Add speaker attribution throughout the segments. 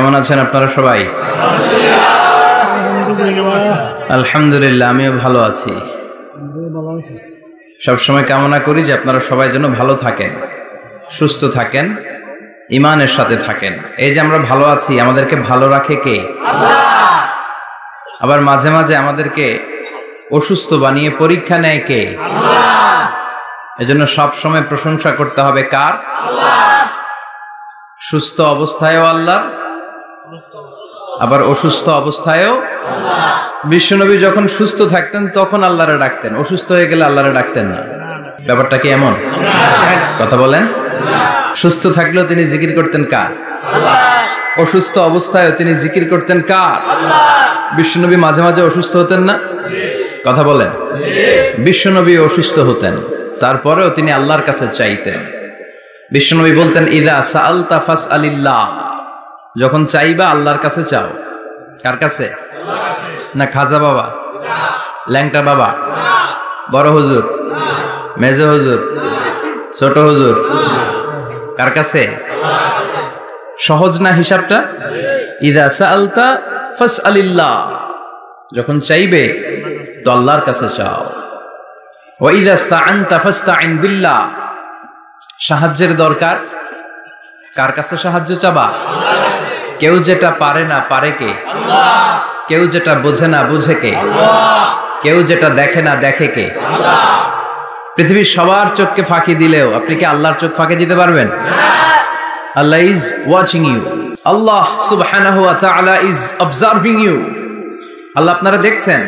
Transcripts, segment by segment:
Speaker 1: কেমন আছেন আপনারা সবাই? আলহামদুলিল্লাহ, আমিও ভালো আছি। সবসময় কামনা করি যে আপনারা সবাই যেন ভালো থাকেন, সুস্থ থাকেন, ইমানের সাথে থাকেন। এই যে আমরা ভালো আছি, আমাদেরকে ভালো রাখে কে? আল্লাহ। আবার মাঝে মাঝে আমাদেরকে অসুস্থ বানিয়ে পরীক্ষা নেয় কে? আল্লাহ। এজন্য সব সময় প্রশংসা করতে হবে কার? আল্লাহ। সুস্থ অবস্থায়ও আল্লাহ, আবার অসুস্থ অবস্থায়ও আল্লাহ। বিশ্বনবী যখন সুস্থ থাকতেন তখন আল্লাহরে ডাকতেন, অসুস্থ হয়ে গেলে আল্লাহরে ডাকতেন না। ব্যাপারটা কি এমন? কথা বলেন। সুস্থ থাকলেও তিনি জিকির করতেন কার? আল্লাহ। অসুস্থ অবস্থায়ও তিনি জিকির করতেন কার? আল্লাহ। বিশ্বনবী মাঝে মাঝে অসুস্থ হতেন না? কথা বলেন। বিশ্বনবী অসুস্থ হতেন, তারপরেও তিনি আল্লাহর কাছে চাইতেন। বিশ্বনবী বলতেন, ইযা সাআলতা ফাসআলিল্লাহ, যখন চাইবা আল্লাহর কাছে চাও। কার কাছে? না খাজা বাবা, ল্যাংটা বাবা, বড় হুজুর, মেজো হুজুর, ছোট হুজুর? কার কাছে? সহজ না হিসাবটা? ইযা সাআলতা ফাসআলিল্লাহ, যখন চাইবে তো আল্লাহর কাছে চাও। ওয়া ইযা ইসতাআনতা ফাসতাইন বিল্লাহ, সাহায্যের দরকার কার কাছে সাহায্য চাবা? কেউ যেটা পারে না পারে কে? আল্লাহ। কেউ যেটা বোঝে না বুঝে কে? আল্লাহ। কেউ যেটা দেখে না দেখে কে? আল্লাহ। পৃথিবীর সবার চোখকে ফাঁকি দিলেও আপনি কি আল্লাহর চোখ ফাঁকি দিতে পারবেন? আল্লাহ ইজ ওয়াচিং ইউ, আল্লাহ সুবহানাহু ওয়া তাআলা ইজ অবজার্ভিং ইউ। আল্লাহ আপনারা দেখছেন।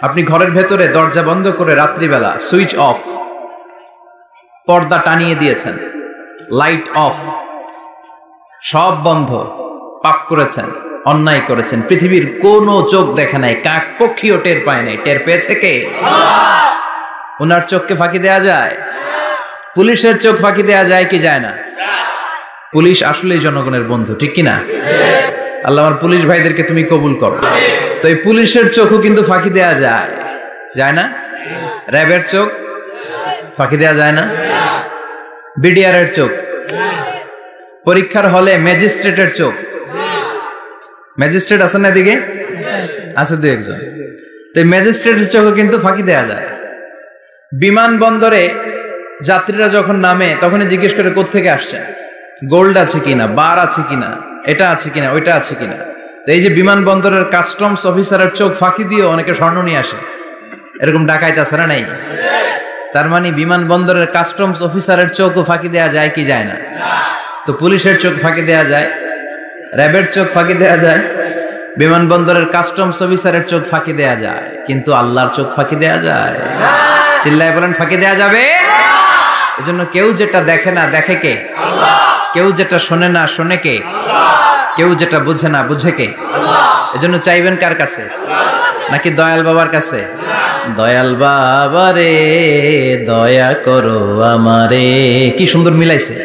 Speaker 1: আপনি ঘরের ভেতরে দরজা বন্ধ করে রাত্রিবেলা সুইচ অফ, পর্দা টানিয়ে দিয়েছেন, লাইট অফ, সব বন্ধ, পাপ করেছেন, অন্যায় করেছেন, পৃথিবীর কোনো চোখ দেখে নাই, কাক পক্ষীও টের পায় নাই। টের পেয়েছে কে? ওনার চোখকে ফাঁকি দেয়া যায়? পুলিশের চোখ ফাঁকি দেয়া যায় কি যায় না? পুলিশ আসলেই জনগণের বন্ধু, ঠিক কিনা? আল্লাহ আমার পুলিশ ভাইদেরকে তুমি কবুল করো। তো এই পুলিশের চোখও কিন্তু ফাঁকি দেয়া যায়, যায় না? র্যাবের চোখ ফাঁকি দেয়া যায় না? বিডিআরের চোখ, পরীক্ষার হলে ম্যাজিস্ট্রেটের চোখ, ম্যাজিস্ট্রেট আছেন না এদিকে? আছে দু একজন। তো ম্যাজিস্ট্রেটের চোখও কিন্তু ফাঁকি দেয়া যায়। বিমানবন্দরে যাত্রীরা যখন নামে তখনই জিজ্ঞেস করে কোত্থেকে আসছেন, গোল্ড আছে কিনা, বার আছে কিনা, এটা আছে কিনা, ওইটা আছে কিনা। তো এই যে বিমানবন্দরের কাস্টমস অফিসারের চোখ ফাঁকি দিয়ে অনেকে স্বর্ণ নিয়ে আসে, এরকম ডাকাইত আছে না? নাই? তার মানে বিমানবন্দরের কাস্টমস অফিসারের চোখও ফাঁকি দেয়া যায় কি যায় না? তো পুলিশের চোখ ফাঁকি দেয়া যায়, র্যাবের চোখ ফাঁকি দেয়া যায়, বিমানবন্দরের কাস্টমস অফিসারের চোখ ফাঁকি দেয়া যায়, কিন্তু আল্লাহর চোখ ফাঁকি দেয়া যায়? চিল্লায় বলেন ফাঁকি দেয়া যাবে? এজন্য কেউ যেটা দেখে না দেখে কে? আল্লাহ। কেউ যেটা শোনে না শোনে কে? আল্লাহ। কেউ যেটা বুঝে না বুঝে কে? আল্লাহ। এজন্য চাইবেন কার কাছে? নাকি দয়াল বাবার কাছে? দয়াল বাবা রে দয়া করো আমারে। কি সুন্দর মিলাইছে,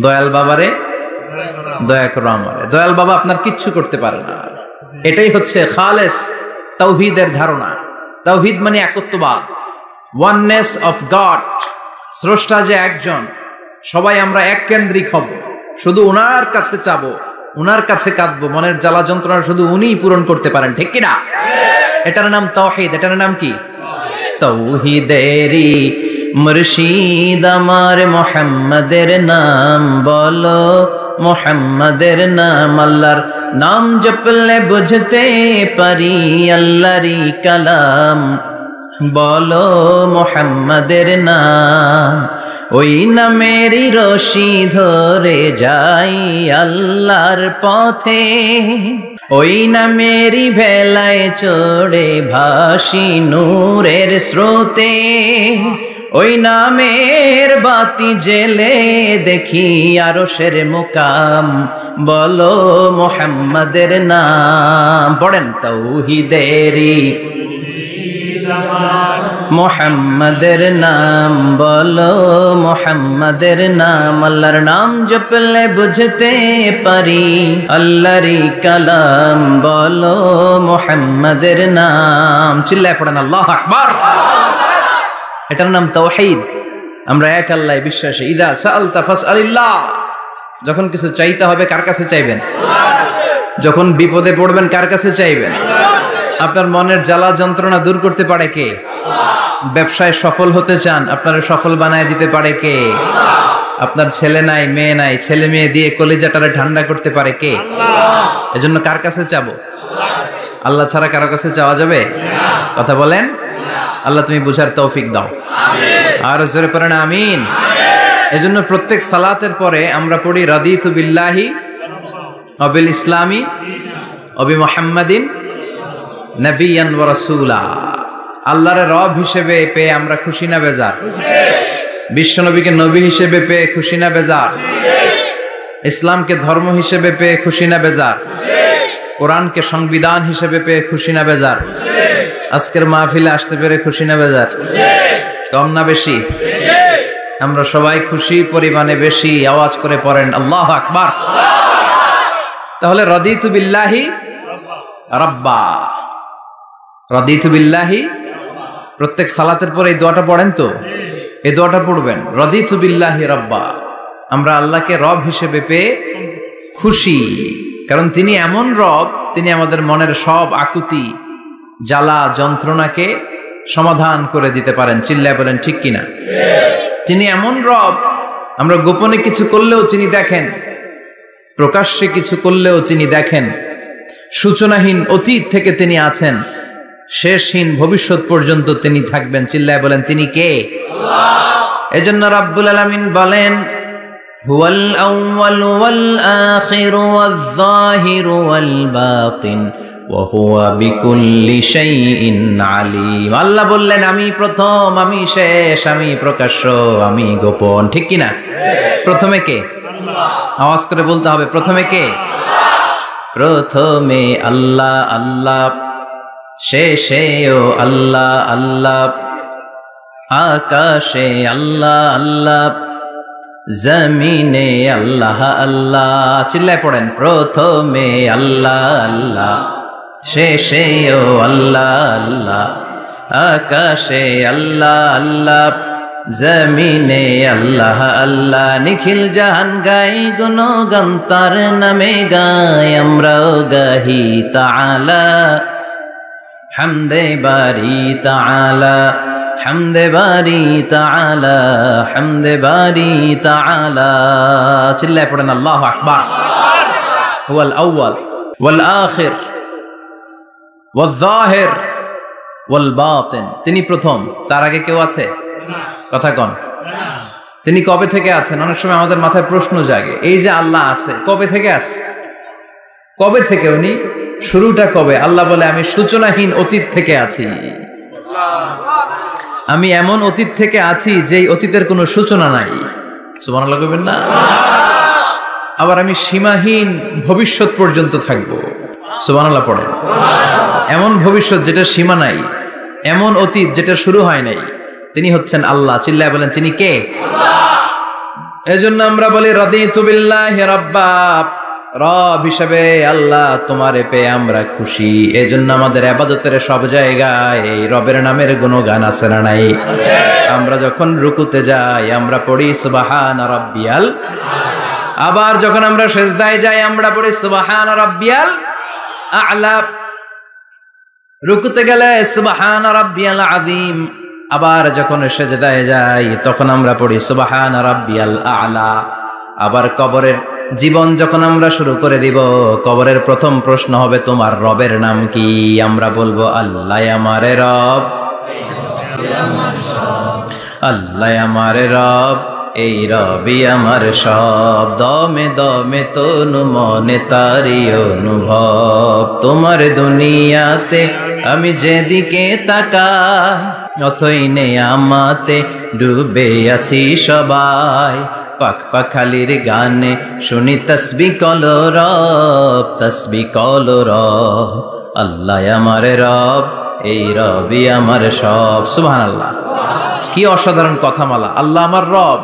Speaker 1: দয়াল বাবারে দয়া করো আমারে। দয়াল বাবা আপনার কিচ্ছু করতে পারে না। এটাই হচ্ছে খালেস তাওহীদের ধারণা। তাওহীদ মানে একত্ববাদ, ওয়াননেস অফ গড। স্রষ্টা যে একজন, সবাই আমরা এক কেন্দ্রিক হব, শুধু উনার কাছে চাবো, উনার কাছে কাঁদবো, মনের জ্বালা যন্ত্রণা শুধু উনিই পূরণ করতে পারেন, ঠিক কিনা? এটার নাম তাওহীদ। এটার নাম কি? তাওহীদেরই মুর্শিদ আমার মুহাম্মাদের নাম বলো, মুহাম্মাদের নাম। আল্লাহর নাম জপলে বুঝতে পারি আল্লাহরই কালাম, বলো মুহাম্মাদের নাম। ওই নামেরই রশি ধরে যাই আল্লাহর পথে, ওই নামেরই ভেলায় চড়ে ভাসি নূরের স্রোতে, ওই নামের বাতি জেলে দেখি আরশের মুকাম, বলো মুহাম্মাদের নাম। পড়েন তাওহীদেরই মুহাম্মাদের নাম বলো, মুহাম্মাদের নাম। আল্লাহর নাম জপলে বুঝতে পারি আল্লাহরই কালাম, বলো মুহাম্মাদের নাম। চিল্লায় পড়েন আল্লাহু আকবার। এটার নাম তাওহীদ। আমরা এক আল্লাহ বিশ্বাসী। ইযা সাআলতা ফাসআলিল্লাহ, যখন কিছু চাইতে হবে কার কাছে চাইবেন? যখন বিপদে পড়বেন কার কাছে চাইবেন? আপনার মনের জ্বালা যন্ত্রণা দূর করতে পারে কে? ব্যবসায় সফল হতে চান, আপনারা সফল বানায় দিতে পারে কে? আপনার ছেলে নাই, মেয়ে নাই, ছেলে মেয়ে দিয়ে কলিজাটারে ঠান্ডা করতে পারে কে? এজন্য কার কাছে চাবো? আল্লাহ ছাড়া কারো কাছে চাওয়া যাবে? কথা বলেন। আল্লাহ তুমি বুঝার তৌফিক দাও, আর জোরে পড়েন আমিন। এজন্য প্রত্যেক সালাতের পরে আমরা পড়ি রাদিতু বিল্লাহি ওয়া বিল ইসলামি ওয়া বি মুহাম্মাদিন নাবিয়ান ওয়া রাসূলা। আল্লাহর রব হিসেবে পেয়ে আমরা খুশি না বেজার? বিশ্ব নবীকে নবী হিসেবে পেয়ে খুশি না বেজার? ইসলামকে ধর্ম হিসেবে পেয়ে খুশি না বেজার? কোরআনকে সংবিধান হিসেবে পেয়ে খুশি না বেজার? আজকের মাহফিলে আসতে পেরে খুশি না বেজার? কম না বেশি? আমরা সবাই খুশি, পরিমাণে বেশি। আওয়াজ করে পড়েন আল্লাহু আকবার। তাহলে রাদিতু বিল্লাহি রাব্বা, রাদিতু বিল্লাহি। প্রত্যেক সালাতের পরে এই দোয়াটা পড়েন তো, এই দোয়াটা পড়বেন, রাদিতু বিল্লাহি রাব্বা। আমরা আল্লাহকে রব হিসেবে পেয়ে খুশি, কারণ তিনি এমন রব, তিনি আমাদের মনের সব আকুতি, জ্বালা যন্ত্রণাকে সমাধান করে দিতে পারেন। চিল্লায় বলেন ঠিক কিনা? তিনি এমন রব, আমরা গোপনে কিছু করলেও তিনি দেখেন, প্রকাশ্যে কিছু করলেও তিনি দেখেন। সূচনাহীন অতীত থেকে তিনি আছেন, শেষহীন ভবিষ্যৎ পর্যন্ত তিনি থাকবেন। চিল্লায় বলেন তিনি কে? এজন্য রাব্বুল আলামিন বলেন হুয়াল আউয়ালু ওয়াল আখিরু ওয়াজ যাহিরু ওয়াল বাতিন ওয়া হুয়া বিকুল্লি শাইইন আলিম। আল্লাহ বললেন আমি প্রথম, আমি শেষ, আমি প্রকাশ্য, আমি গোপন। ঠিক কিনা? প্রথমে কে? আওয়াজ করে বলতে হবে, প্রথমে কে? প্রথমে আল্লাহ আল্লাহ, শেষেও আল্লাহ আল্লাহ, আকাশে আল্লাহ আল্লাহ, জমিনে আল্লাহ আল্লাহ। চিল্লায় পড়েন প্রথমে আল্লাহ আল্লাহ, শেষেও আল্লাহ আল্লাহ, আকাশে আল্লাহ আল্লাহ, জমিনে আল্লাহ আল্লাহ। নিখিল জাহান গাই গুণগান তার নামে গাই, আমরাও গাহি তাআলা হামদে বারি তাআলা, হামদে বারি তাআলা, হামদে বারি তাআলা। চিল্লায় পড়েন আল্লাহু আকবার। হুয়াল আউয়াল ওয়াল আখির ওয়াজ যাহির ওয়াল বাতিন। তিনি প্রথম, তার আগে কেউ আছে? কথা কন। তিনি কবে থেকে আছেন? অনেক সময় আমাদের মাথায় প্রশ্ন জাগে, এই যে আল্লাহ আছে, কবে থেকে আছে? কবে থেকে উনি? শুরুটা কবে? আল্লাহ বলে আমি সূচনাহীন অতীত থেকে আছি। আমি এমন অতীত থেকে আছি যেই অতীতের কোনো সূচনা নাই। সুবহানাল্লাহ কইবেন না? আবার আমি সীমাহীন ভবিষ্যৎ পর্যন্ত থাকবো। সুবহানাল্লাহ পড়েন। এমন ভবিষ্যৎ যেটা সীমা নাই, এমন অতীত যেটা শুরু হয় নাই, তিনি হচ্ছেন আল্লাহ। চিল্লায় বলেন তিনি কে? এজন্য আমরা বলি রাদিতু বিল্লাহি রাব্বা, রব হিসেবে আল্লাহ তোমারে পেয়ে আমরা খুশি। এজন্য আমাদের ইবাদতের সব জায়গায় এই রবের নামের গুণগান আছে না নাই? আমরা যখন রুকুতে যাই আমরা পড়ি সুবহানা রাব্বিয়াল, আবার যখন আমরা সিজদায় যাই আমরা পড়ি সুবহানা রাব্বিয়াল আ'লা। রুকুতে গেলে সুবহানা রাব্বিয়াল আযীম, আবার যখন সিজদায় যাই তখন আমরা পড়ি সুবহানা রাব্বিয়াল আ'লা। আবার কবরের জীবন যখন আমরা শুরু করে দিব, কবরের প্রথম প্রশ্ন হবে তোমার রবের নাম কি? আমরা বলবো আল্লাহ আমারে রব, আল্লাহ আমারে রব, এই রবি আমার সব। দমে দমে তনু মনে তারি অনুভব, তোমার দুনিয়াতে আমি যেদিকে তাকাই অথই নেয়ামতে ডুবে আছি সবাই। পাক পাখালির গানে শুনি তসবিহ কলো রব, তসবিহ কলো রব, আল্লাহ আমার রব, এই রবি আমার সব। সুবহানাল্লাহ, কি অসাধারণ কথামালা। আল্লাহ আমার রব,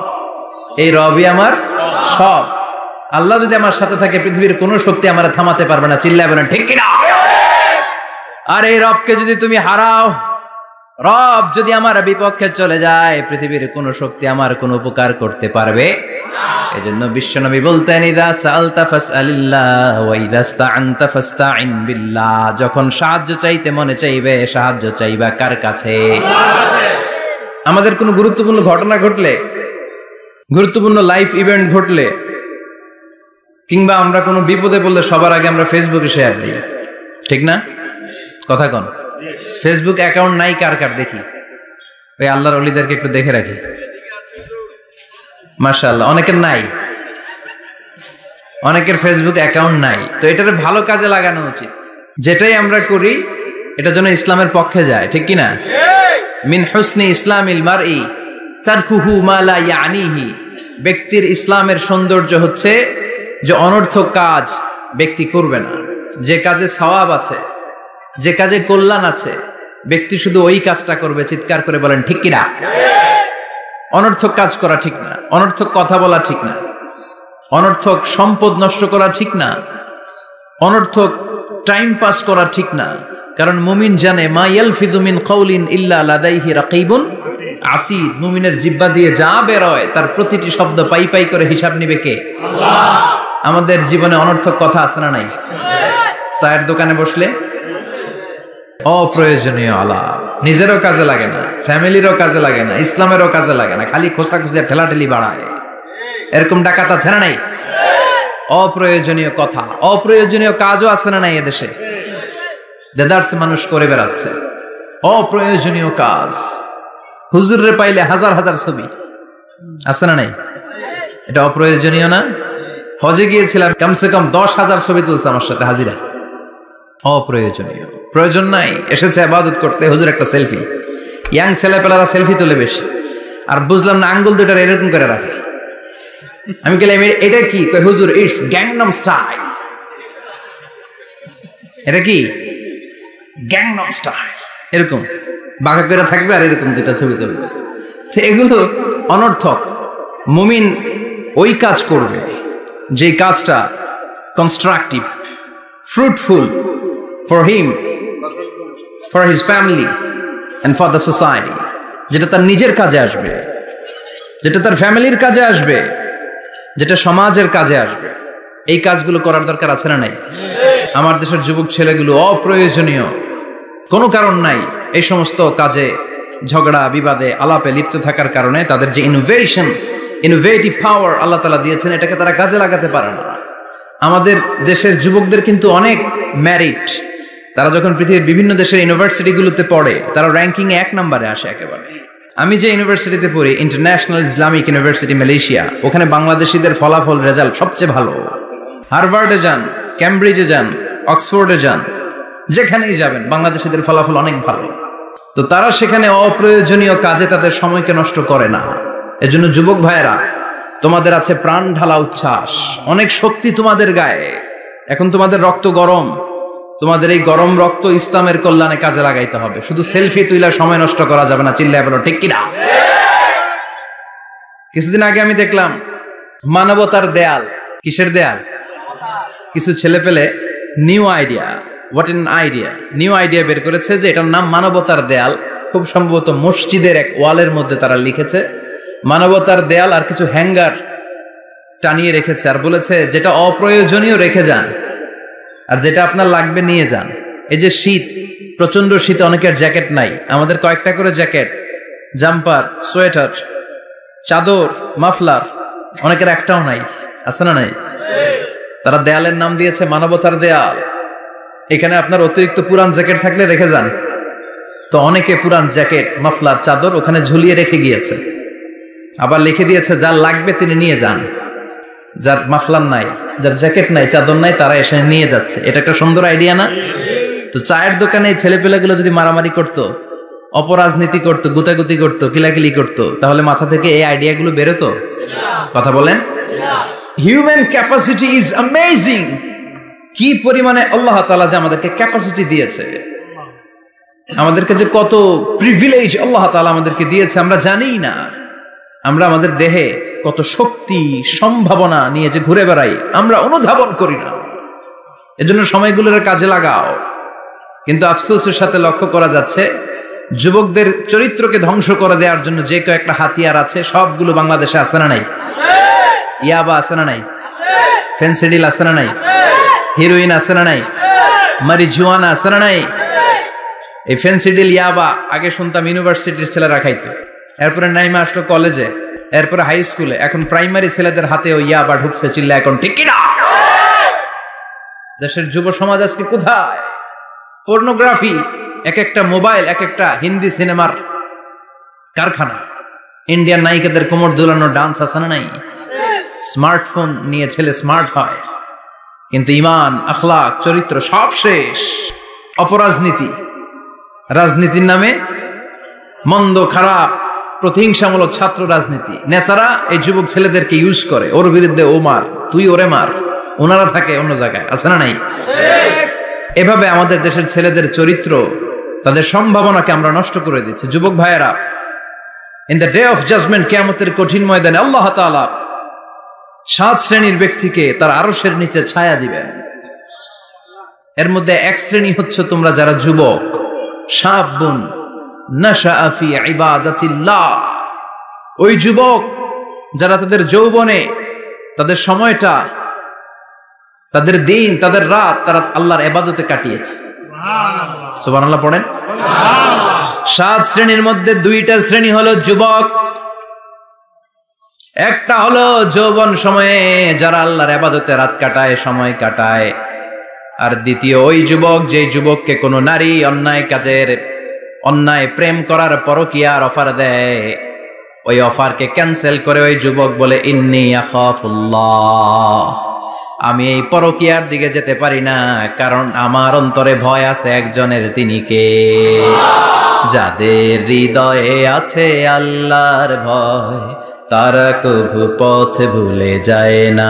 Speaker 1: এই রবি আমার সব। আল্লাহ যদি আমার সাথে থাকে পৃথিবীর কোনো শক্তি আমার থামাতে পারবে না। চিল্লায় বলেন ঠিক কিনা? আর এই রবকে যদি তুমি হারাও, রব যদি আমার বিপক্ষে চলে যায়, পৃথিবীর কোনো শক্তি আমার কোনো উপকার করতে পারবে না। এজন্য বিশ্বনবী বলতেন ইযা সাআলতা ফাসআলিল্লাহ ওয়া ইযা ইসতাআনতা ফাসতাইন বিল্লাহ। যখন সাহায্য চাইতে মনে চাইবে সাহায্য চাইবা কার কাছে? আমাদের কোনো গুরুত্বপূর্ণ ঘটনা ঘটলে, গুরুত্বপূর্ণ লাইফ ইভেন্ট ঘটলে, কিংবা আমরা কোনো বিপদে পড়লে সবার আগে আমরা ফেসবুকে শেয়ার দিই, ঠিক না? কথা কন। ফেসবুক অ্যাকাউন্ট নাই কার কার দেখি? ওই আল্লাহর ওলিদেরকে একটু দেখে রাখি। মাশাআল্লাহ, অনেকের নাই, অনেকের ফেসবুক অ্যাকাউন্ট নাই। তো এটারে ভালো কাজে লাগানো উচিত। যেটাই আমরা করি এটা যেন ইসলামের পক্ষে যায়, ঠিক কি না? মিন হুসনি ইসলামিল মারই তারকুহু মা লা ইয়ানিহি। ব্যক্তির ইসলামের সৌন্দর্য হচ্ছে যে অনর্থক কাজ ব্যক্তি করবে না। যে কাজে সওয়াব আছে, যে কাজে কল্যাণ আছে, ব্যক্তি শুধু ওই কাজটা করবে। চিৎকার করে বলেন ঠিক কিনা? অনর্থক কাজ করা ঠিক না, অনর্থক কথা বলা ঠিক না, অনর্থক সম্পদ নষ্ট করা ঠিক না, অনর্থক টাইম পাস করা ঠিক না। কারণ মুমিন জানে মা ইয়ালফিযু মিন কাউলিন ইল্লা লাদাইহি রাকিবুন আতীদ। মুমিনের জিহ্বা দিয়ে যা বের হয় তার প্রতিটি শব্দ পাই পাই করে হিসাব নিবে কে? আল্লাহ। আমাদের জীবনে অনর্থক কথা আছে না নাই? চায়ের দোকানে বসলে অপ্রয়োজনীয় আলাপ, নিজেরও কাজে লাগে না, ফ্যামিলিরও কাজে লাগে না, ইসলামেরও কাজে লাগে না, খালি খোঁচাখুচি ঠেলাঠেলি বাড়ায়। এরকম ডাকাত আছে না নাই? অপ্রয়োজনীয় কথা, অপ্রয়োজনীয় কাজও আছে না নাই এদেশে? দেদারসে মানুষ করে বেড়াচ্ছে অপ্রয়োজনীয় কাজ। হুজুরে পাইলে হাজার হাজার ছবি আছে না নাই? এটা অপ্রয়োজনীয় না? হজে গিয়েছিলাম, কমসে কম 10,000 ছবি তুলছে আমার সাথে হাজিরা। অপ্রয়োজনীয়, প্রয়োজন নাই। এসেছে ইবাদত করতে, হুজুর একটা সেলফি। ইয়াং ছেলেপেলারা সেলফি তুলে বেশি। আর বুঝলাম না আঙ্গুল দুটো এরকম করে রাখে। আমি বললাম এটা কি? কই হুজুর ইটস গ্যাংনাম স্টাইল। এটা কি? Gangnam style. এরকম বাঁকা করে থাকবে আর এরকম দুটো ছবি তুলবে। এগুলো অনর্থক। মুমিন ওই কাজ করবে যে কাজটা constructive, fruitful for him, for his family and for the society, যেটা তার নিজের কাজে আসবে, যেটা তার ফ্যামিলির কাজে আসবে, যেটা সমাজের কাজে আসবে। এই কাজগুলো করার দরকার আছে না নাই? আমার দেশের যুবক ছেলেগুলো অপ্রয়োজনীয় কোনো কারণ নাই এই সমস্ত কাজে ঝগড়া বিবাদে আলাপে লিপ্ত থাকার কারণে তাদের যে ইনোভেটিভ পাওয়ার আল্লাহ তাআলা দিয়েছেন এটাকে তারা কাজে লাগাতে পারে না। আমাদের দেশের যুবকদের কিন্তু অনেক মেরিট। তারা যখন পৃথিবীর বিভিন্ন দেশের ইউনিভার্সিটিগুলোতে পড়ে তারা র্যাঙ্কিং 1 নম্বরে আসে একেবারে। আমি যে ইউনিভার্সিটিতে পড়ি, ইন্টারন্যাশনাল ইসলামিক ইউনিভার্সিটি মালয়েশিয়া, ওখানে বাংলাদেশিদের ফলাফল রেজাল্ট সবচেয়ে ভালো। হার্ভার্ডে যান, ক্যামব্রিজে যান, অক্সফোর্ডে যান, যেখানেই যাবেন বাংলাদেশিদের ফলাফল অনেক ভালো। তো তারা সেখানে অপ্রয়োজনীয় কাজে তাদের সময়কে নষ্ট করে না। এজন্য যুবক ভাইয়েরা, তোমাদের আছে প্রাণ ঢালা উচ্ছ্বাস, অনেক শক্তি তোমাদের গায়ে। এখন তোমাদের রক্ত গরম, তোমাদের এই গরম রক্ত ইসলামের কল্যাণে কাজে লাগাইতে হবে। শুধু সেলফি তুইলা সময় নষ্ট করা যাবে না। চিল্লায় বলো ঠিক কিনা? কিছুদিন আগে আমি দেখলাম মানবতার দেয়াল। কিসের দেয়াল? কিছু ছেলে পেলে নিউ আইডিয়া বের করেছে যে এটার নাম মানবতার দেয়াল। খুব সম্ভবত মসজিদের এক ওয়ালের মধ্যে তারা লিখেছে মানবতার দেয়াল, আর কিছু হ্যাঙ্গার টানিয়ে রেখেছে, আর বলেছে যেটা অপ্রয়োজনীয় রেখে যান আর যেটা আপনার লাগবে নিয়ে যান। এই যে শীত, প্রচন্ড শীতে অনেকের জ্যাকেট নাই, আমাদের কয়েকটা করে জ্যাকেট, জাম্পার, সোয়েটার, চাদর, মাফলার, অনেকের একটাও নাই, আছে না নাই? তারা দেয়ালের নাম দিয়েছে মানবতার দেয়াল। এখানে আপনার অতিরিক্ত পুরান জ্যাকেট থাকলে রেখে যান। তো অনেকে পুরান জ্যাকেট, মাফলার, চাদর ওখানে ঝুলিয়ে রেখে গিয়েছে। আবার লিখে দিয়েছে যার লাগবে তিনি নিয়ে যান। যার মাফলার নাই, যার জ্যাকেট নাই, চাদর নাই, তারা এসে নিয়ে যাচ্ছে। এটা একটা সুন্দর আইডিয়া না? তো চায়ের দোকানে ছেলেপেলেগুলো যদি মারামারি করতো, অপরাজনীতি করতো, গুতাগুতি করতো, কিলাকিলি করতো, তাহলে মাথা থেকে এই আইডিয়াগুলো বেরোতো? কথা বলেন। Human capacity is amazing. কি পরিমাণে আল্লাহ তাআলা যে আমাদেরকে ক্যাপাসিটি দিয়েছে, আমাদেরকে যে কত প্রিভিলেজ আল্লাহ তাআলা আমাদেরকে দিয়েছে আমরা জানিই না। আমরা আমাদের দেহে কত শক্তি, সম্ভাবনা নিয়ে যে ঘুরে বেড়াই আমরা অনুধাবন করি না। এজন্য সময়গুলোর কাজে লাগাও। কিন্তু আফসোসের সাথে লক্ষ্য করা যাচ্ছে যুবকদের চরিত্রকে ধ্বংস করে দেওয়ার জন্য যে কয়েকটা হাতিয়ার আছে সবগুলো বাংলাদেশে আছে না নাই? ইয়াবা আছে না নাই? ফেন্সিডিল আছে না নাই? হিরোইন আছে না নাই? মারিজুয়ানা আছে না নাই? এই ফেন্সিডিল ইয়াবা আগে শুনতাম ইউনিভার্সিটির ছেলেরা খাইতো, এরপরে নাইমা আসলো কলেজে, এরপরে হাই স্কুলে, এখন প্রাইমারি ছেলেদের হাতেও ইয়াবা ঢুকছে। চিল্লা এখন ঠিক কিনা? দেশের যুব সমাজ আজকে কোথায়? পর্নোগ্রাফি, এক একটা মোবাইল এক একটা হিন্দি সিনেমার কারখানা। ইন্ডিয়ান নায়িকাদের কোমর দুলানো ডান্স আছে না নাই? স্মার্টফোন নিয়ে ছেলে স্মার্ট হয়, কিন্তু ইমান, আখলাক, চরিত্র সব শেষ। অপরাজনীতি, রাজনীতির নামে মন্দ খারাপ প্রতিহিংসামূলক ছাত্র রাজনীতি, নেতারা এই যুবক ছেলেদেরকে ইউজ করে, ওর বিরুদ্ধে ও মার, তুই ওরে মার, ওনারা থাকে অন্য জায়গায়, আছে না নাই? এভাবে আমাদের দেশের ছেলেদের চরিত্র, তাদের সম্ভাবনাকে আমরা নষ্ট করে দিচ্ছি। যুবক ভাইয়েরা, in the day of judgment, কিয়ামতের কঠিন ময়দানে আল্লাহ তাআলা 7 শ্রেণীর ব্যক্তিকে তার আরশের নিচে ছায়া দিবেন। এর মধ্যে এক শ্রেণী হচ্ছে তোমরা যারা যুবক, শাবুন নাশাআ ফি ইবাদাতিল্লাহ, ওই যুবক যারা তাদের যৌবনে, তাদের সময়টা, তাদের দিন, তাদের রাত তারা আল্লাহর ইবাদতে কাটিয়েছে। সুবহানাল্লাহ পড়েন। 7 শ্রেণীর মধ্যে 2টা শ্রেণী হলো যুবক। একটা হলো যৌবন সময়ে যারা আল্লাহর ইবাদতে রাত কাটায়, সময় কাটায়। আর দ্বিতীয় ওই যুবক, যে যুবককে কোনো নারী অন্যায় কাজের, অন্যায় প্রেম করার পরকীয়ার অফার দেয়, ওই অফারকে ক্যান্সেল করে ওই যুবক বলে ইন্নী আখাফুল্লাহ, আমি এই পরকীয়ার দিকে যেতে পারি না, কারণ আমার অন্তরে ভয় আছে একজনের, তিনি কে? যাদের হৃদয়ে আছে আল্লাহর ভয়, তারা কভু পথ ভুলে যায় না।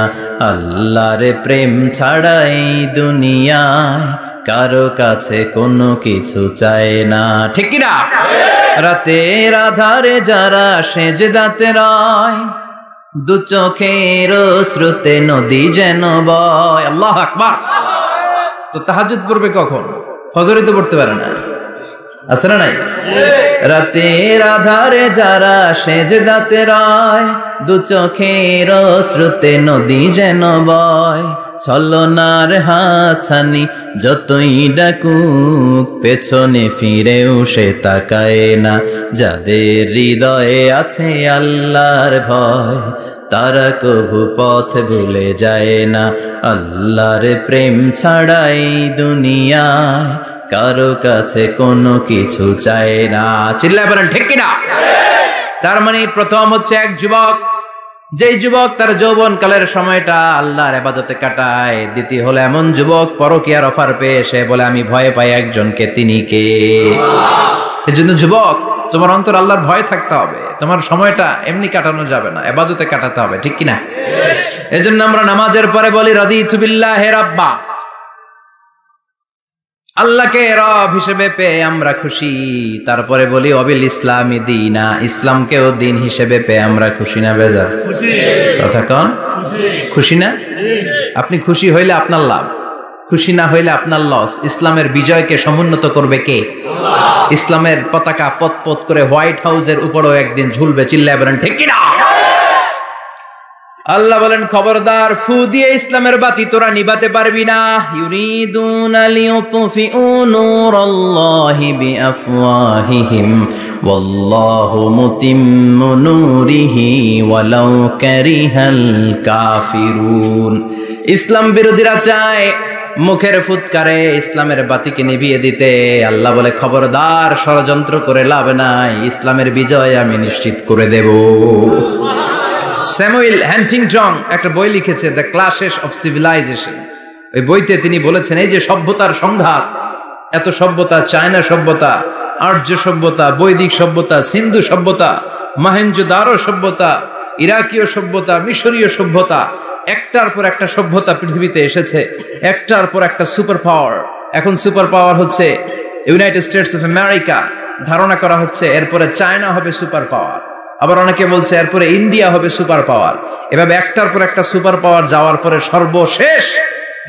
Speaker 1: আল্লাহর প্রেম ছাড়া এই দুনিয়ায় কারো কাছে কোনো কিছু চায় না, ঠিক কি না? রাতের আধারে যারা সেজদাতে রয়, দু চোখের শ্রুতে নদী যেন বয়। আল্লাহু আকবার। তো তাহাজ্জুদ পড়বে কখন? ফজরে তো পড়তে পারে না, আছে না নাই? রাতের আধারে যারা সেজদাতে রয়, দু চোখের শ্রুতে নদী যেন বয়। ছলনার হাতছানি যতই ডাকুক, পেছনে ফিরেও সে তাকায় না। যাদের হৃদয়ে আছে আল্লাহর ভয়, তারা কভু পথ ভুলে যায় না। আল্লাহর প্রেম ছাড়াই দুনিয়ায় কারো কাছে কোনো কিছু চায় না। চিল্লায় বলেন ঠিক কিনা? তার মানে প্রথম হচ্ছে এক যুবক, যেই যুবক তার যৌবন কালের সময়টা আল্লাহর ইবাদতে কাটায়। দ্বিতীয় হলো এমন যুবক পরকীয়ার অফার পেয়ে সে বলে আমি ভয় পাই একজনকে, তিনি কে? এজন্য যুবক, তোমার অন্তর আল্লাহর ভয় থাকতে হবে, তোমার সময়টা এমনি কাটানো যাবে না, ইবাদতে কাটাতে হবে, ঠিক কিনা? এজন্য আমরা নামাজের পরে বলি রাদিতু বিল্লাহি রাব্বা, আল্লাহকে রব হিসেবে পেয়ে আমরা খুশি। তারপরে বলি অবিল ইসলামি দীনা, ইসলামকেও দিন হিসেবে পেয়ে আমরা খুশি না বেজার? কথা কন, খুশি না? আপনি খুশি হইলে আপনার লাভ, খুশি না হইলে আপনার লস। ইসলামের বিজয়কে সমুন্নত করবে কে? ইসলামের পতাকা পত পত করে হোয়াইট হাউসের উপরেও একদিন ঝুলবে। চিল্লায় বলেন ঠিক কিনা? আল্লাহ বলেন খবরদার, ফু দিয়ে ইসলামের বাতি তোরা নিভাতে পারবি না। ইউরিদুনা লিয়ুতফিউ নূরাল্লাহি বিআফওয়াহিহিম ওয়াল্লাহু মুতিম্মু নূরিহি ওয়ালাউ কারিহাল কাফিরুন। ইসলাম বিরোধীরা চায় মুখের ফুৎকারে ইসলামের বাতিকে নিভিয়ে দিতে। আল্লাহ বলে খবরদার, ষড়যন্ত্র করে লাভ নাই, ইসলামের বিজয় আমি নিশ্চিত করে দেব। স্যামুয়েল হ্যান্টিংটন একটা বই লিখেছে, দ্য ক্লাশেস অফ সিভিলাইজেশন। ওই বইতে তিনি বলেছেন এই যে সভ্যতার সংঘাত, এত সভ্যতা, চায়না সভ্যতা, আর্য সভ্যতা, বৈদিক সভ্যতা, সিন্ধু সভ্যতা, মহেঞ্জোদারো সভ্যতা, ইরাকীয় সভ্যতা, মিশরীয় সভ্যতা, একটার পর একটা সভ্যতা পৃথিবীতে এসেছে, একটার পর একটা সুপার পাওয়ার। এখন সুপার পাওয়ার হচ্ছে ইউনাইটেড স্টেটস অফ আমেরিকা, ধারণা করা হচ্ছে এরপরে চায়না হবে সুপার পাওয়ার, আবার অনেকে বলছে এরপরে ইন্ডিয়া হবে সুপার পাওয়ার। এভাবে একটার পর একটা সুপার পাওয়ার যাওয়ার পরে সর্বশেষ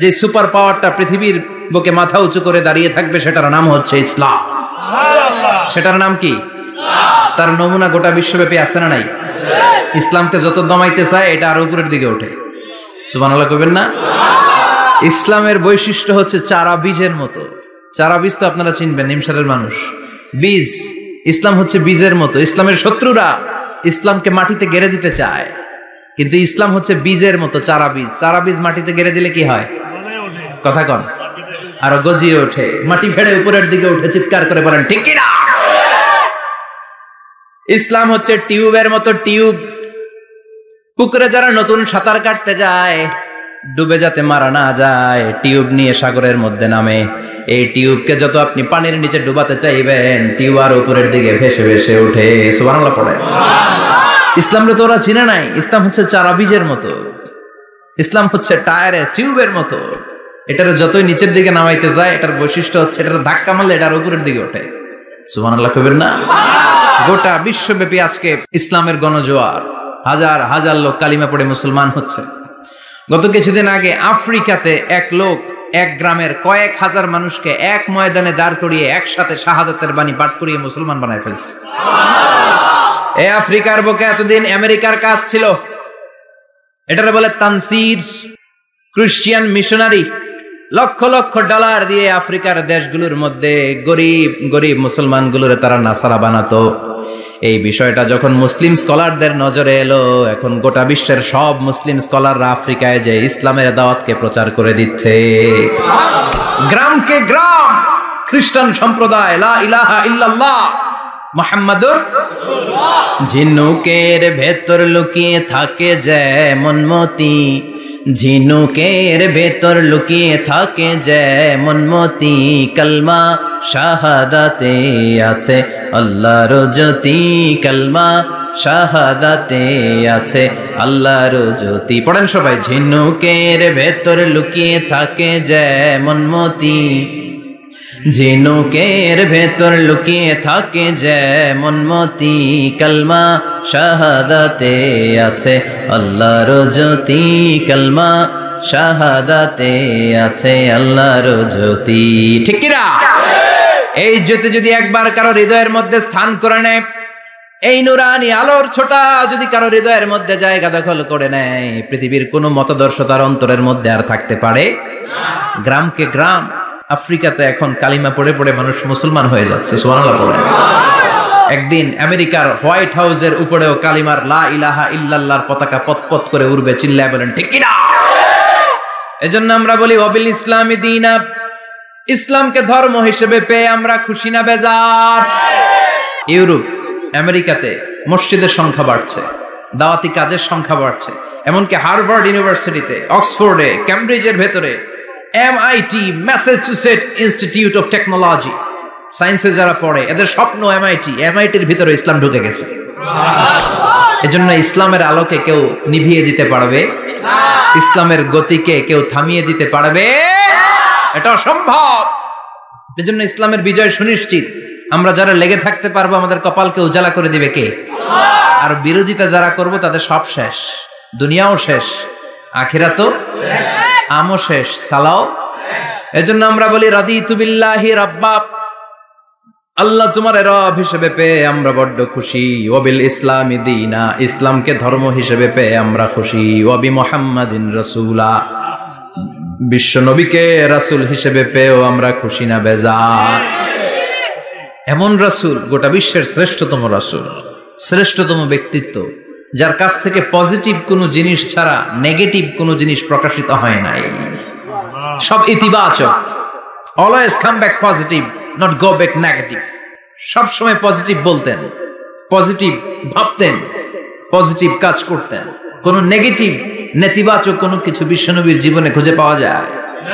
Speaker 1: যে সুপার পাওয়ারটা পৃথিবীর বুকে মাথা উঁচু করে দাঁড়িয়ে থাকবে সেটার নাম হচ্ছে ইসলাম। সেটার নাম কি? তার নমুনা গোটা বিশ্বব্যাপী আছে না নাই? ইসলামকে যত দমাইতে চায় এটা আরো উপরের দিকে ওঠে। সুবহানাল্লাহ কইবেন না? ইসলামের বৈশিষ্ট্য হচ্ছে চারা বীজের মতো। চারা বীজ তো আপনারা চিনবেন, নিমসারের মানুষ। বীজ, ইসলাম হচ্ছে বীজের মতো। ইসলামের শত্রুরা ইসলামকে মাটিতে গেড়ে দিতে চায়, কিন্তু ইসলাম হচ্ছে বীজের মতো, চারা বীজ। চারা বীজ মাটিতে গেড়ে দিলে কি হয়? কথা কন, আরো গজিয়ে ওঠে, মাটি ফেড়ে উপরের দিকে উঠে চিৎকার করে বলেন ঠিক কিনা? ইসলাম হচ্ছে টিউবের মতো। টিউব, পুকুরে যারা নতুন সাঁতার কাটতে যায় ডুবে যাতে মারা না যায়, টিউব নিয়ে সাগরের মধ্যে নামে। এই টিউবকে যত আপনি পানির নিচে ডুবাতে চাইবেন, টিউব আর উপরের দিকে ভেসে ভেসে উঠে। সুবহানাল্লাহ পড়ে। ইসলামরে তো ওরা চিনে নাই। ইসলাম হচ্ছে চারা বীজের মতো। ইসলাম হচ্ছে টায়ারের টিউবের মতো। এটারে যতই নিচের দিকে নামাইতে যায়, এটার বৈশিষ্ট্য হচ্ছে এটার ধাক্কা মারলে এটার উপরের দিকে ওঠে। সুবহানাল্লাহ কইবেন না? গোটা বিশ্বব্যাপী আজকে ইসলামের গণজোয়ার, হাজার হাজার লোক কালিমা পড়ে মুসলমান হচ্ছে। গত কিছুদিন আগে আফ্রিকাতে এক লোক এক গ্রামের কয়েক হাজার মানুষকে এক ময়দানে দাঁড় করিয়ে একসাথে শাহাদাতের বাণী পাঠ করিয়ে মুসলমান বানায় ফেলছে। এই আফ্রিকার বুকে এতদিন আমেরিকার কাজ ছিল, এটারে বলে Tansir, Christian missionary. Lakh lakh dollar দিয়ে আফ্রিকার দেশগুলোর মধ্যে গরিব গরিব মুসলমানগুলোরে তারা নাসারা বানাতো। এই বিষয়টা যখন মুসলিম স্কলারদের নজরে এলো, এখন গোটা বিশ্বের সব মুসলিম স্কলাররা আফ্রিকায় যে ইসলামের দাওয়াতকে প্রচার করে দিচ্ছে। গ্রামকে গ্রাম খ্রিস্টান সম্প্রদায় লা ইলাহা ইল্লাল্লাহ মুহাম্মাদুর রাসূলুল্লাহ। ঝিনুকের ভেতর লুকিয়ে থাকে যেমন মতি, ঝিনুকের ভেতর লুকিয়ে থাকে যেমন মতি, কলমা শাহাদাতে আছে আল্লাহর জ্যোতি, কলমা শাহাদাতে আছে আল্লাহর জ্যোতি। পড়েন সবাই। ঝিনুকের ভেতর লুকিয়ে থাকে যেমন মতি, ঝিনুকের ভেতর লুকিয়ে থাকে যেমন মতি, কলমা শাহাদাতে আছে আল্লাহর জ্যোতি, কলমা শাহাদাতে আছে আল্লাহর জ্যোতি। ঠিক কি না? এই জ্যোতি যদি একবার কারো হৃদয়ের মধ্যে স্থান করে নেয়, এই নুরানি আলোর ছোটা যদি কারো হৃদয়ের মধ্যে জায়গা দখল করে নেয়, পৃথিবীর কোনো মতাদর্শ তার অন্তরের মধ্যে আর থাকতে পারে না। গ্রামকে গ্রাম আফ্রিকাতে এখন কালিমা পড়ে পড়ে মানুষ মুসলমান হয়ে যাচ্ছে। সুবহানাল্লাহ পড়ে। একদিন আমেরিকার হোয়াইট হাউসের উপরেও কালিমার লা ইলাহা ইল্লাল্লাহর পতাকা পতপত করে উড়বে। চিল্লায় বলেন ঠিক কিনা? এজন্য আমরা বলি ওয়াবিল ইসলামি দীনা, ইসলামকে ধর্ম হিসেবে পেয়ে আমরা খুশি না বেজার? ইউরোপ, আমেরিকাতে মসজিদের সংখ্যা বাড়ছে, দাওয়াতি কাজের সংখ্যা বাড়ছে। এমনকি হার্ভার্ড ইউনিভার্সিটিতে, অক্সফোর্ডে, ক্যামব্রিজের ভেতরে, MIT, Massachusetts institute of technology, সায়েন্সে যারা পড়ে এদের স্বপ্ন MITর ভিতরে ইসলাম ঢুকে গেছে। এজন্য ইসলামের আলোকে কেউ নিভিয়ে দিতে পারবে না, ইসলামের গতিকে কেউ থামিয়ে দিতে পারবে না, এটা অসম্ভব। এজন্য ইসলামের বিজয় সুনিশ্চিত। আমরা যারা লেগে থাকতে পারবো, আমাদের কপালকে উজালা করে দিবে কে? আল্লাহ। আর বিরোধিতা যারা করবো তাদের সব শেষ, দুনিয়াও শেষ, আখিরাতও শেষ, আমও শেষ, সালাও শেষ। এজন্য আমরা বলি রাদিতু বিল্লাহি রাব্বা, আল্লাহ তোমার রব হিসেবে পেয়ে আমরা বড্ড খুশি। ওয়াবিল ইসলামি দীনা, ইসলামকে ধর্ম হিসেবে পেয়ে আমরা খুশি। ওয়াবি মুহাম্মাদিন রাসূলা, বিশ্ব নবীকে রাসূল হিসেবে পেয়েও আমরা খুশি না বেজার? এমন রাসূল, গোটা বিশ্বের শ্রেষ্ঠতম রাসূল, শ্রেষ্ঠতম ব্যক্তিত্ব, যার কাছ থেকে পজিটিভ কোনো জিনিস ছাড়া নেগেটিভ কোনো জিনিস প্রকাশিত হয় নাই। সব ইতিবাচক, always come back positive, not go back negative. সব সময় পজিটিভ বলতেন, পজিটিভ ভাবতেন, পজিটিভ কাজ করতেন। কোন নেগেটিভ, নেতিবাচক কোনো কিছু বিশ্বনবীর জীবনে খুঁজে পাওয়া যায়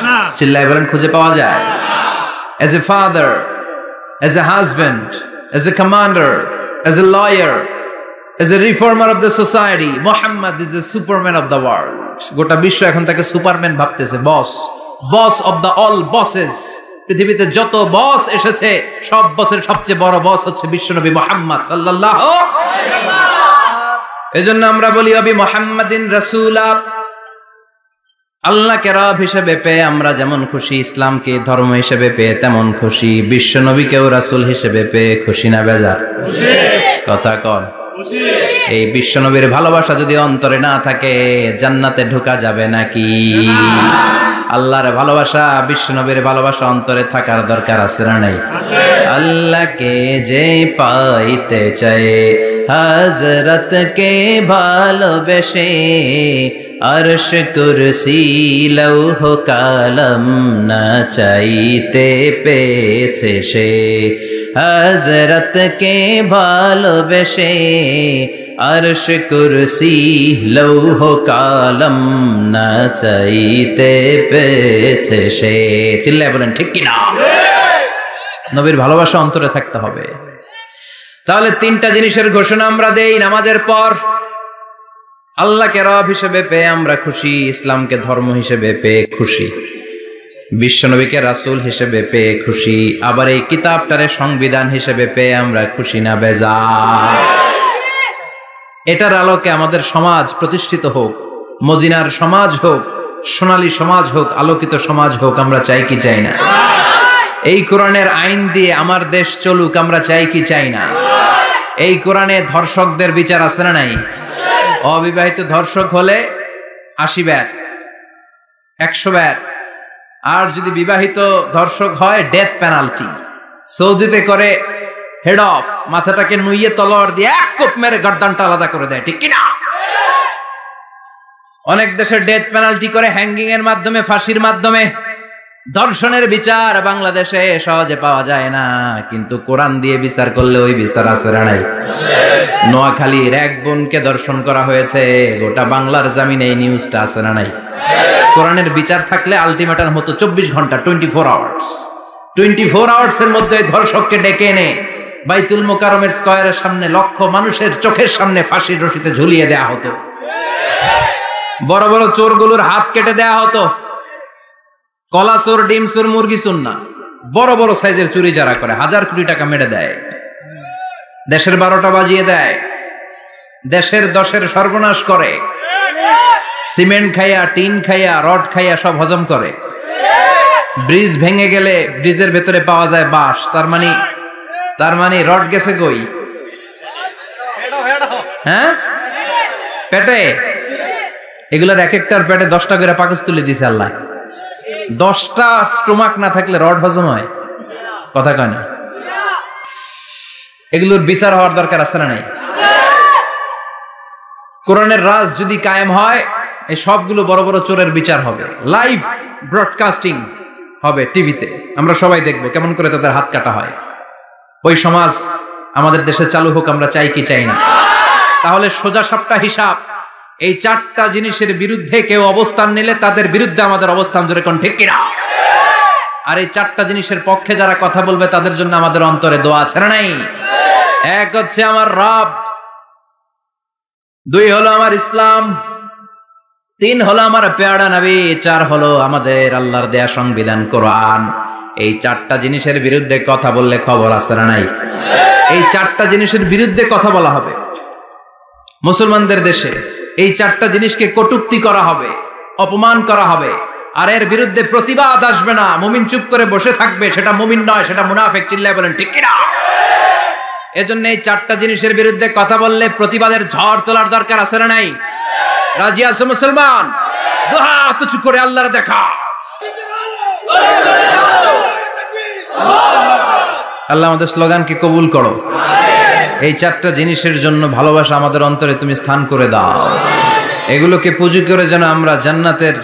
Speaker 1: না? চিল্লায় বলেন খুঁজে পাওয়া যায়? As a father, as a husband, as a commander, as a lawyer, as a reformer of the society, Muhammad is the superman of the world. গোটা বিশ্ব এখন তাকে সুপারম্যান ভাবতেছে, boss, boss of the all bosses. পৃথিবীতে যত বস এসেছে সব বসের সবচেয়ে বড় বস হচ্ছে বিশ্বনবী মুহাম্মদ সাল্লাল্লাহু আলাইহি ওয়াসাল্লাম। এজন্য আমরা বলি ওয়াবি মুহাম্মাদিন রাসূলা, আল্লাহকে রব হিসেবে পেয়ে আমরা যেমন খুশি, ইসলামকে ধর্ম হিসেবে পেয়ে তেমন খুশি, বিশ্বনবীকেও রাসূল হিসেবে পেয়ে খুশি না বেজার? কথা কর। এই বিশ্বনবীর ভালোবাসা যদি অন্তরে না থাকে জান্নাতে ঢোকা যাবে নাকি? আল্লাহর ভালোবাসা, বিশ্বনবীর ভালোবাসা অন্তরে থাকার দরকার আছে না নাই? আল্লাহকে যে পাইতে চায় হযরত কে ভালোবেসে, আরশ কুরসি লৌহ কালাম না চাইতে পেয়েছে সে। হযরত কে ভালোবেসে, আরশ কুরসি লৌহ কালাম না চাইতে পেয়েছে সে। চিল্লায় বলেন ঠিক কিনা? নবীর ভালোবাসা অন্তরে থাকতে হবে। তাহলে তিনটা জিনিসের ঘোষণা আমরা দেই নামাজের পর। আল্লাহকে রব হিসেবে পেয়ে আমরা খুশি, ইসলামকে ধর্ম হিসেবে পেয়ে খুশি, বিশ্বনবীকে রাসূল হিসেবে পেয়ে খুশি, আবার এই কিতাবটারে সংবিধান হিসেবে পেয়ে আমরা খুশি না বেজার? এটার আলোকে আমাদের সমাজ প্রতিষ্ঠিত হোক, মদিনার সমাজ হোক, সোনালী সমাজ হোক, আলোকিত সমাজ হোক, আমরা চাই কি চাই না? এই কোরআনের আইন দিয়ে আমার দেশ চলুক, আমরা চাই কি চাই না? এই কোরআনে ধর্ষকদের বিচার আছে না নাই? অবিবাহিত ধর্ষক হলে 80 ব্যাট, 100 ব্যাট, আর যদি বিবাহিত ধর্ষক হয় ডেথ পেনাল্টি। সৌদিতে করে হেড অফ মাথাটাকে নুইয়ে তলোয়ার দিয়ে এক কোপ মেরে গর্দানটা আলাদা করে দেয়, ঠিক কিনা? অনেক দেশে ডেথ পেনাল্টি করে হ্যাঙ্গিং এর মাধ্যমে, ফাঁসির মাধ্যমে। ধর্ষণের বিচার বাংলাদেশে সহজে পাওয়া যায় না, কিন্তু কোরআন দিয়ে বিচার করলে ওই বিচার আছে না নাই? নোয়াখালীর এক বোনকে ধর্ষণ করা হয়েছে, গোটা বাংলার জামিনে এই নিউজটা আছে না নাই? কোরআনের বিচার থাকলে আলটিমেটাম হতো 24 ঘন্টা, 24 আওয়ার্স। 24 আওয়ার্স এর মধ্যে ধর্ষককে ডেকে এনে বাইতুল মোকাররমের স্কয়ারের সামনে লক্ষ মানুষের চোখের সামনে ফাঁসির রশিতে ঝুলিয়ে দেয়া হতো। বড় বড় চোরগুলোর হাত কেটে দেয়া হতো। কলা চোর, ডিম চোর, মুরগি চোর না, বড় বড় সাইজের চুরি যারা করে 1000 কোটি টাকা মেরে দেয়, দেশের 12টা বাজিয়ে দেয়, দেশের 10-এর সর্বনাশ করে, সিমেন্ট খাইয়া, টিন খাইয়া, রড খাইয়া সব হজম করে। ব্রিজ ভেঙে গেলে ব্রিজের ভেতরে পাওয়া যায় বাঁশ, তার মানে রড গেছে কই? হ্যাঁ, পেটে। এগুলোর এক একটার পেটে 10টা করে পাকস তুলে দিছে আল্লাহ। 10টা স্টোমাক না থাকলে রড হজম হয়? কথা কয় না। এগুলোর বিচার হওয়ার দরকার আছে না নাই? কোরআনের রাজ যদি কায়েম হয়, এই সবগুলো বড় বড় চোরের বিচার হবে, লাইভ ব্রডকাস্টিং হবে টিভিতে, আমরা সবাই দেখবো কেমন করে তাদের হাত কাটা হয়। ওই সমাজ আমাদের দেশে চালু হোক, আমরা চাই কি চাই না? তাহলে সোজা সাপটা হিসাব, এই 4টা জিনিসের বিরুদ্ধে কেউ অবস্থান নিলে তাদের বিরুদ্ধে আমাদের অবস্থান, জোরে কোন ঠিক কিনা? আর এই 4টা জিনিসের পক্ষে যারা কথা বলবে তাদের জন্য আমাদের অন্তরে দোয়া আছে না নাই? এক হচ্ছে আমার রব, 2 হলো আমার ইসলাম, 3 হলো আমার পেয়ারা নবী, 4 হলো আমাদের আল্লাহর দেয়া সংবিধান কোরআন। এই 4টা জিনিসের বিরুদ্ধে কথা বললে খবর আছে না নাই? এই 4টা জিনিসের বিরুদ্ধে কথা বলা হবে মুসলমানদের দেশে। এই 4টা জিনিসকে কটূক্তি করা হবে, অপমান করা হবে, আর এর বিরুদ্ধে প্রতিবাদ আসবে না। মুমিন চুপ করে বসে থাকবে, সেটা মুমিন নয়, সেটা মুনাফিক। চিল্লায় বলেন ঠিক কিনা? এজন্য এই 4টা জিনিসের বিরুদ্ধে কথা বললে প্রতিবাদের ঝড় তোলার দরকার আছে না নাই? রাজি আছো মুসলমান? দুই হাত উঁচু করে আল্লাহর দেখা। আল্লাহ আমাদের স্লোগানকে কবুল করো। এই 4টা জিনিসের জন্য ভালোবাসা আমাদের অন্তরে তুমি স্থান করে দাও। এগুলোকে পুঁজি করে যেন আমরা জান্নাতের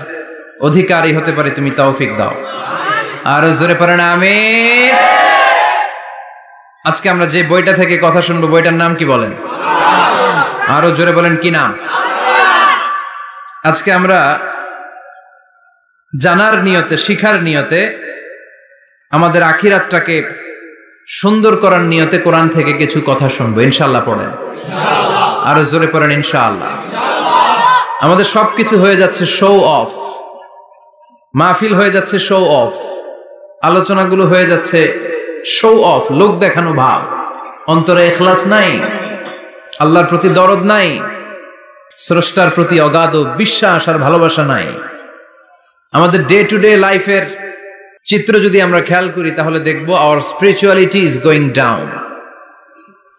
Speaker 1: অধিকারী হতে পারি, তুমি তৌফিক দাও। আর জোরে পড়েন আমিন। আজকে আমরা যে বইটা থেকে কথা শুনবো, বইটার নাম কি বলেন? আরো জোরে বলেন, কি নাম? আজকে আমরা জানার নিয়তে, শিখার নিয়তে, আমাদের আখিরাতটাকে সুন্দর করার নিয়তে কোরআন থেকে কিছু কথা শুনবো ইনশাআল্লাহ। পড়েন আরো জোরে পড়েন ইনশাআল্লাহ। আমাদের সবকিছু হয়ে যাচ্ছে শো অফ, মাহফিল হয়ে যাচ্ছে শো অফ, আলোচনাগুলো হয়ে যাচ্ছে শো অফ, লোক দেখানো ভাব। অন্তরে ইখলাস নাই, আল্লাহর প্রতি দরদ নাই, স্রষ্টার প্রতি অগাধ বিশ্বাস আর ভালোবাসা নাই। আমাদের ডে টু ডে লাইফের চিত্র যদি আমরা খেয়াল করি তাহলে দেখবো our spirituality is going down.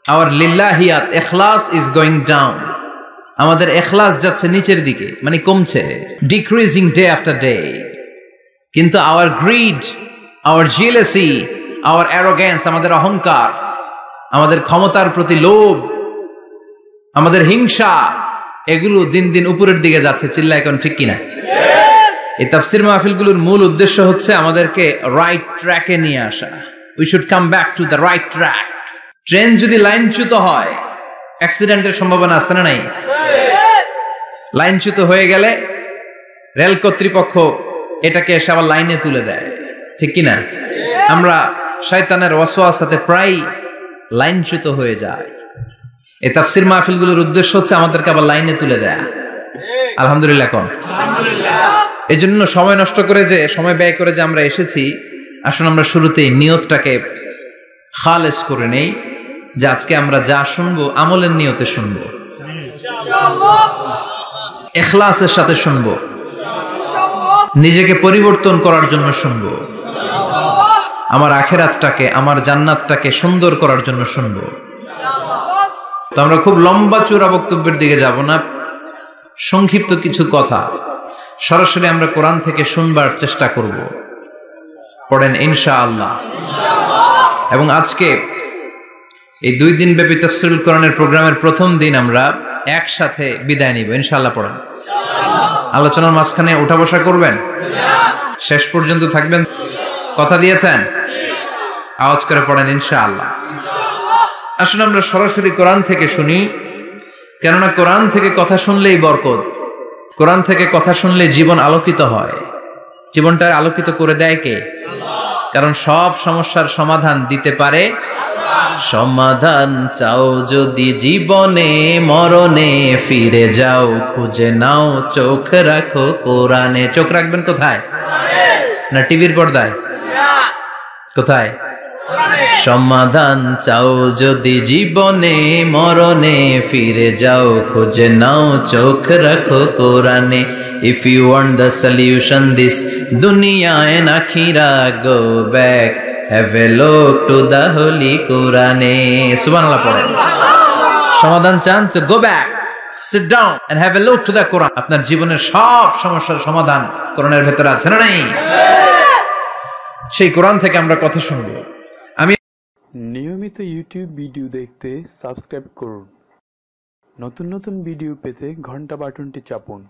Speaker 1: Our lillahiyat, ikhlas is going down. আমাদের ইখলাস যাচ্ছে নিচের দিকে, মানে কমছে, decreasing day after day. কিন্তু our greed, our jealousy, our arrogance, আমাদের অহংকার, আমাদের ক্ষমতার প্রতি লোভ, আমাদের হিংসা, এগুলো দিন দিন উপরের দিকে যাচ্ছে। চিল্লা এখন ঠিক কিনা? এই তাফসীর মাহফিলগুলোর মূল উদ্দেশ্য হচ্ছে আমাদেরকে রাইট ট্র্যাকে নিয়ে আসা। We should come back to the right track. Train যদি লাইনচ্যুত হয়, অ্যাক্সিডেন্টের সম্ভাবনা আছে না নাই? লাইনচ্যুত হয়ে গেলে রেল কর্তৃপক্ষ এটাকে এসে আবার লাইনে তুলে দেয়, ঠিক কিনা? আমরা শয়তানের ওয়াসওয়াসাতে প্রায় লাইনচ্যুত হয়ে যায়। এই তাফসীর মাহফিলগুলোর উদ্দেশ্য হচ্ছে আমাদেরকে আবার লাইনে তুলে দেয়া। আলহামদুলিল্লাহ কোন? এই জন্য সময় নষ্ট করে, যে সময় ব্যয় করে যে আমরা এসেছি, আসুন আমরা শুরুতেই নিয়তটাকে খালেস করে নেই, যে আজকে আমরা যা শুনবো আমলের নিয়তে শুনবো, ইখলাসের সাথে শুনবো, নিজেকে পরিবর্তন করার জন্য শুনবো, আমার আখিরাতটাকে, আমার জান্নাতটাকে সুন্দর করার জন্য শুনবো। তো আমরা খুব লম্বা চূড়া বক্তব্যের দিকে যাব না, সংক্ষিপ্ত কিছু কথা সরাসরি আমরা কোরআন থেকে শুনবার চেষ্টা করব। পড়েন ইনশাআল্লাহ। এবং আজকে এই 2 দিন ব্যাপী তাফসীরুল কোরআনের প্রোগ্রামের প্রথম দিন আমরা একসাথে বিদায় নিব ইনশাআল্লাহ। পড়েন। আলোচনার মাঝখানে উঠা বসা করবেন, শেষ পর্যন্ত থাকবেন, কথা দিয়েছেন? আওয়াজ করে পড়েন ইনশাআল্লাহ। আসুন আমরা সরাসরি কোরআন থেকে শুনি, কেননা কোরআন থেকে কথা শুনলেই বরকত, কোরআন থেকে কথা শুনলে জীবন আলোকিত হয়। জীবনটা আলোকিত করে দেয় কে? কারণ সব সমস্যার সমাধান দিতে পারে। সমাধান চাও যদি জীবনে, মরণে ফিরে যাও, খুঁজে নাও, চোখ রাখো কোরআনে। চোখ রাখবেন কোথায়? না টিভির পর্দায়? কোথায়? সমাধান চাও যদি জীবনে, মরণে ফিরে যাও, খুঁজে নাও, চোখ রাখো কোরআনে। If you want the solution this dunya and akhirah, go back, have a look to the holy Quran. Subhanallah পড়েন। সমাধান চান তো go back, sit down and have a look to the Quran. আপনার জীবনের সব সমস্যার সমাধান কোরআনের ভেতরে আছে না নাই? সেই কোরআন থেকে আমরা কথা শুনবো। আমি
Speaker 2: নিয়মিত ইউটিউব ভিডিও দেখতে সাবস্ক্রাইব করুন, নতুন নতুন ভিডিও পেতে ঘন্টা বাটনটি চাপুন।